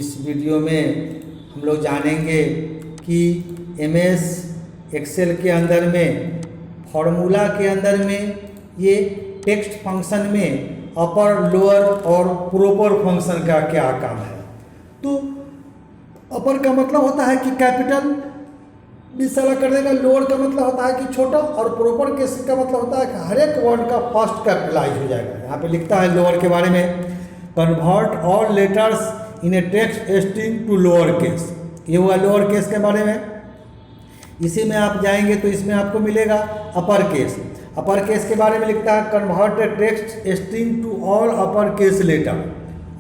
इस वीडियो में हम लोग जानेंगे कि एमएस एक्सेल के अंदर में फॉर्मूला के अंदर में ये टेक्स्ट फंक्शन में अपर लोअर और प्रॉपर फंक्शन का क्या काम है। तो अपर का मतलब होता है कि कैपिटल सारा कर देगा, लोअर का मतलब होता है कि छोटा, और प्रॉपर केस का मतलब होता है कि हर एक वर्ड का फर्स्ट कैपिटलाइज हो जाएगा। यहाँ पे लिखता है लोअर के बारे में, convert all letters in a text string to lower case. ये हुआ लोअर केस के बारे में। इसी में आप जाएंगे तो इसमें आपको मिलेगा अपर केस। अपर केस के बारे में लिखता है convert a text string to all upper case letter,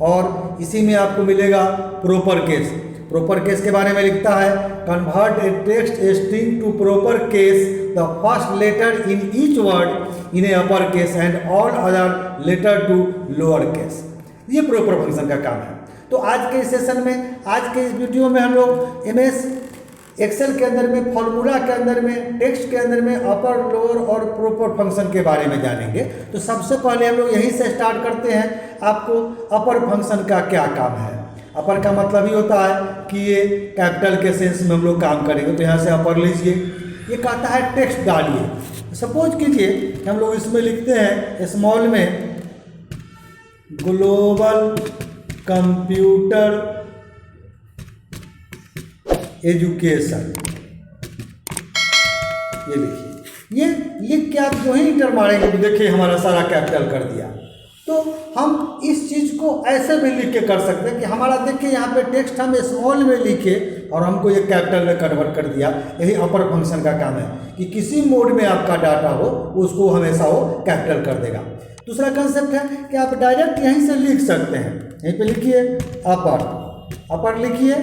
और इसी में आपको मिलेगा प्रॉपर केस। प्रॉपर केस के बारे में लिखता है convert a text string to proper case the first letter in each word in a upper case and all other letter to lower case. ये प्रॉपर फंक्शन का काम है। तो आज के इस सेशन में, आज के इस वीडियो में हम लोग एमएस एक्सेल के अंदर में, फॉर्मूला के अंदर में, टेक्स्ट के अंदर में अपर लोअर और प्रॉपर फंक्शन के बारे में जानेंगे। तो सबसे पहले हम लोग यहीं से स्टार्ट करते हैं। आपको अपर फंक्शन का क्या काम है। अपर का मतलब ही होता है कि ये कैपिटल के सेंस में हम लोग काम करेंगे। तो यहाँ से अपर लीजिए, ये कहता है टेक्स्ट डालिए। सपोज कीजिए हम लोग इसमें लिखते हैं स्मॉल में ग्लोबल कंप्यूटर एजुकेशन, ये लिखिए। ये लिख के आप जो ही इंटर मारेंगे तो देखिए हमारा सारा कैपिटल कर दिया। तो हम इस चीज़ को ऐसे भी लिख के कर सकते हैं कि हमारा देखिए यहाँ पे टेक्स्ट हम स्मॉल में लिखे और हमको ये कैपिटल में कन्वर्ट कर दिया। यही अपर फंक्शन का काम है कि किसी मोड में आपका डाटा हो उसको हमेशा वो कैपिटल कर देगा। दूसरा कंसेप्ट है कि आप डायरेक्ट यहीं से लिख सकते हैं। यहीं पे लिखिए अपर लिखिए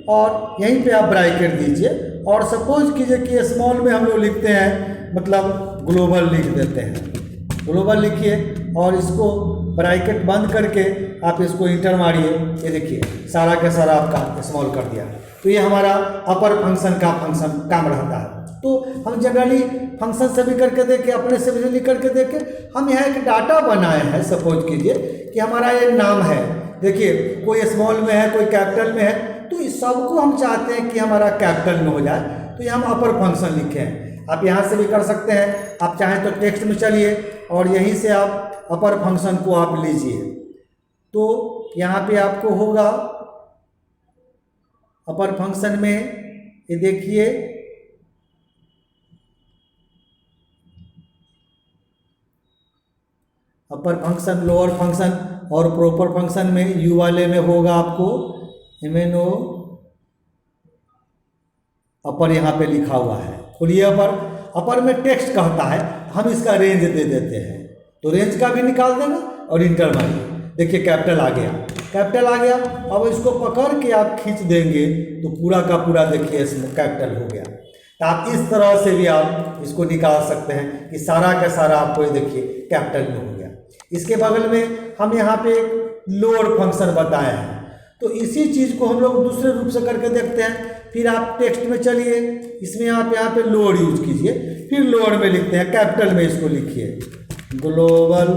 और यहीं पे आप ब्रैकेट दीजिए। और सपोज कीजिए कि स्मॉल में हम लोग लिखते हैं, मतलब ग्लोबल लिख देते हैं। ग्लोबल लिखिए और इसको ब्रैकेट बंद करके आप इसको इंटर मारिए। ये देखिए सारा का सारा आपका स्मॉल कर दिया। तो ये हमारा अपर फंक्शन का काम रहता है। तो हम जनरली फंक्शन से भी करके देखें, अपने से भी लिख करके देखें। हम यहाँ एक डाटा बनाए हैं। सपोज कीजिए कि हमारा ये नाम है, देखिए कोई स्मॉल में है, कोई कैपिटल में है। तो इस सबको हम चाहते हैं कि हमारा कैपिटल में हो जाए, तो ये हम अपर फंक्शन लिखे हैं। आप यहाँ से भी कर सकते हैं। आप चाहें तो टेक्स्ट में चलिए और यहीं से आप अपर फंक्शन को आप लीजिए। तो यहाँ पे आपको होगा अपर फंक्शन में, ये देखिए अपर फंक्शन, लोअर फंक्शन और प्रॉपर फंक्शन में यू वाले में होगा आपको MNO अपर यहाँ पे लिखा हुआ है। खोलिए अपर में टेक्स्ट कहता है, हम इसका रेंज दे देते हैं। तो रेंज का भी निकाल देना और इंटर मारिए। देखिए कैपिटल आ गया, कैपिटल आ गया। अब इसको पकड़ के आप खींच देंगे तो पूरा का पूरा देखिए इसमें कैपिटल हो गया। तो आप इस तरह से भी आप इसको निकाल सकते हैं कि सारा का सारा आपको ये देखिए कैपिटल में हो गया। इसके बगल में हम यहाँ पे एक लोअर फंक्शन बताए हैं। तो इसी चीज़ को हम लोग दूसरे रूप से करके देखते हैं। फिर आप टेक्स्ट में चलिए, इसमें आप यहाँ पे लोअर यूज कीजिए। फिर लोअर में लिखते हैं, कैपिटल में इसको लिखिए ग्लोबल,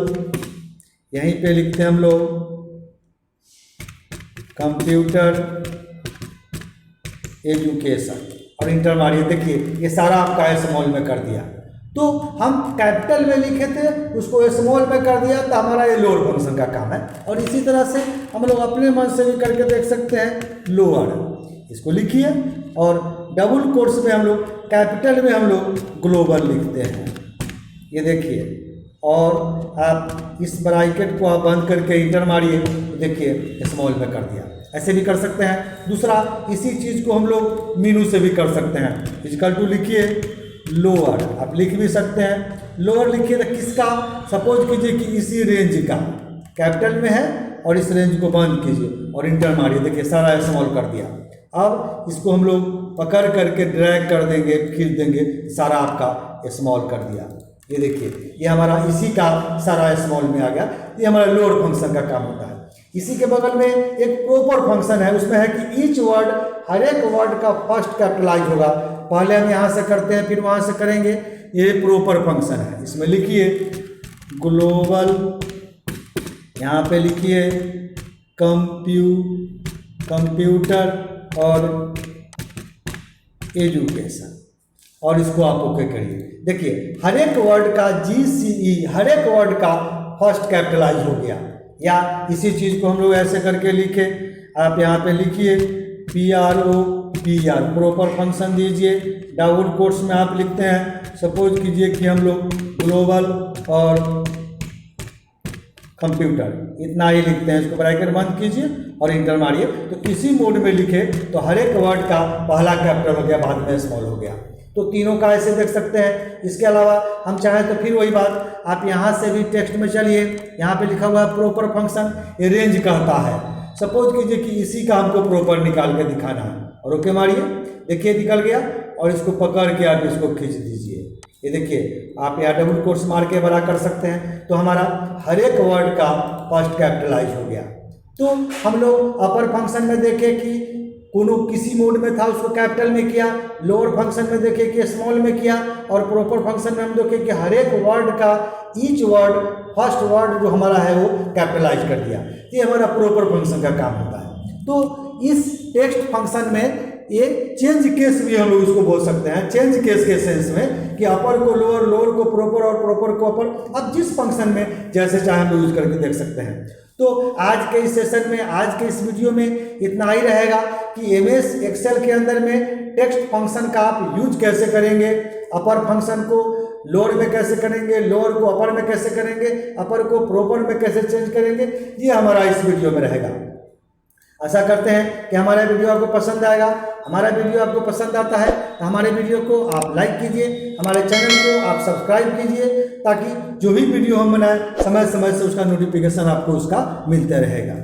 यहीं पे लिखते हैं हम लोग कंप्यूटर एजुकेशन और इंटर मारिए। देखिए ये सारा आपका स्मॉल में कर दिया। तो हम कैपिटल में लिखे थे, उसको स्मॉल में कर दिया, तो हमारा ये लोअर फंक्शन का काम है। और इसी तरह से हम लोग अपने मन से भी करके देख सकते हैं। लोअर इसको लिखिए और डबल कोट्स में हम लोग कैपिटल में हम लोग ग्लोबल लिखते हैं, ये देखिए। और आप इस ब्रैकेट को आप बंद करके इंटर मारिए तो देखिए स्मॉल में कर दिया। ऐसे भी कर सकते हैं। दूसरा, इसी चीज़ को हम लोग मीनू से भी कर सकते हैं। इक्वल टू लिखिए लोअर, आप लिख भी सकते हैं। लोअर लिखिए तो किसका, सपोज कीजिए कि इसी रेंज का कैपिटल में है और इस रेंज को बंद कीजिए और इंटर मारिए। देखिए सारा स्मॉल कर दिया। अब इसको हम लोग पकड़ करके ड्रैग कर देंगे, खींच देंगे, सारा आपका स्मॉल कर दिया। ये देखिए ये हमारा इसी का सारा स्मॉल में आ गया। ये हमारा लोअर फंक्शन का काम होता है। इसी के बगल में एक प्रॉपर फंक्शन है। उसमें है कि ईच वर्ड, हर एक वर्ड का फर्स्ट कैपिटलाइज होगा। पहले हम यहाँ से करते हैं, फिर वहाँ से करेंगे। ये प्रॉपर फंक्शन है। इसमें लिखिए ग्लोबल, यहाँ पे लिखिए कंप्यूटर कंप्यूटर और एजुकेशन, और इसको आप ओके करिए। देखिए हर एक वर्ड का GCE, हर एक वर्ड का फर्स्ट कैपिटलाइज हो गया। या इसी चीज़ को हम लोग ऐसे करके लिखे, आप यहाँ पे लिखिए PROPR, प्रॉपर फंक्शन दीजिए, डबल कोट्स में आप लिखते हैं। सपोज कीजिए कि हम लोग ग्लोबल और कंप्यूटर, इतना ही लिखते हैं, इसको ब्रैकेट बंद कीजिए और इंटर मारिए। तो इसी मोड में लिखे तो हर एक वर्ड का पहला कैपिटल हो गया, बाद में स्मॉल हो गया। तो तीनों का ऐसे देख सकते हैं। इसके अलावा हम चाहें तो फिर वही बात, आप यहाँ से भी टेक्स्ट में चलिए, यहाँ पे लिखा हुआ है प्रॉपर फंक्शन, ये रेंज कहता है। सपोज कीजिए कि इसी का हमको प्रॉपर निकाल के दिखाना है, और ओके मारिए, देखिए निकल गया। और इसको पकड़ के आप इसको खींच दीजिए, ये देखिए आप यहाँ डबल कोट्स मार के बड़ा कर सकते हैं। तो हमारा हर एक वर्ड का फर्स्ट कैपिटलाइज हो गया। तो हम लोग अपर फंक्शन में देखें कि किसी मोड में था उसको कैपिटल में किया, लोअर फंक्शन में देखें कि स्मॉल में किया, और प्रॉपर फंक्शन में हम देखें कि हर एक वर्ड का ईच वर्ड फर्स्ट वर्ड जो हमारा है वो कैपिटलाइज कर दिया। ये हमारा प्रॉपर फंक्शन का काम होता है। तो इस टेक्स्ट फंक्शन में ये चेंज केस भी हम लोग इसको बोल सकते हैं, चेंज केस के सेंस में कि अपर को लोअर, लोअर को प्रॉपर और प्रॉपर को अपर। अब जिस फंक्शन में जैसे चाहे हम लोग यूज करके देख सकते हैं। तो आज के इस सेशन में, आज के इस वीडियो में इतना ही रहेगा कि MS एक्सेल के अंदर में टेक्स्ट फंक्शन का आप यूज कैसे करेंगे, अपर फंक्शन को लोअर में कैसे करेंगे, लोअर को अपर में कैसे करेंगे, अपर को प्रॉपर में कैसे चेंज करेंगे, ये हमारा इस वीडियो में रहेगा। आशा करते हैं कि हमारा वीडियो आपको पसंद आएगा। हमारा वीडियो आपको पसंद आता है तो हमारे वीडियो को आप लाइक कीजिए, हमारे चैनल को आप सब्सक्राइब कीजिए, ताकि जो भी वीडियो हम बनाएं समय समय से उसका नोटिफिकेशन आपको उसका मिलता रहेगा।